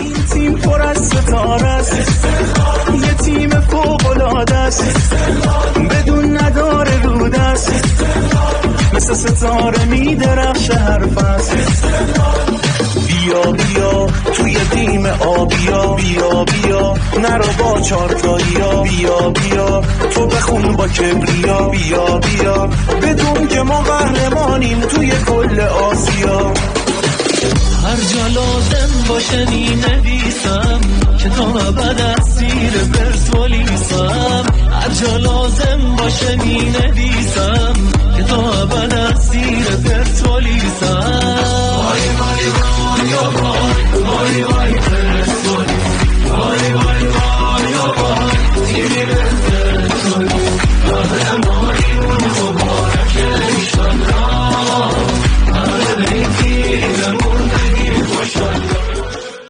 این تیم پر از ستاره است، یه تیم فوق‌العاده است، بدون نداره رود است، مثل ستاره میدرخشه هر فصل. بیا بیا توی تیم آبیا، بیا بیا نرو با چارتاییا، بیا بیا تو بخون با کبریا، بیا بیا بدون که ما قهرمانیم توی کل آسیا. هر جا لازم باشه می‌نویسم که تا ابد اسیر پرسپولیسم، هر جا لازم باشه می‌نویسم که تا ابد اسیر پرسپولیسم. وای وای وای وای وای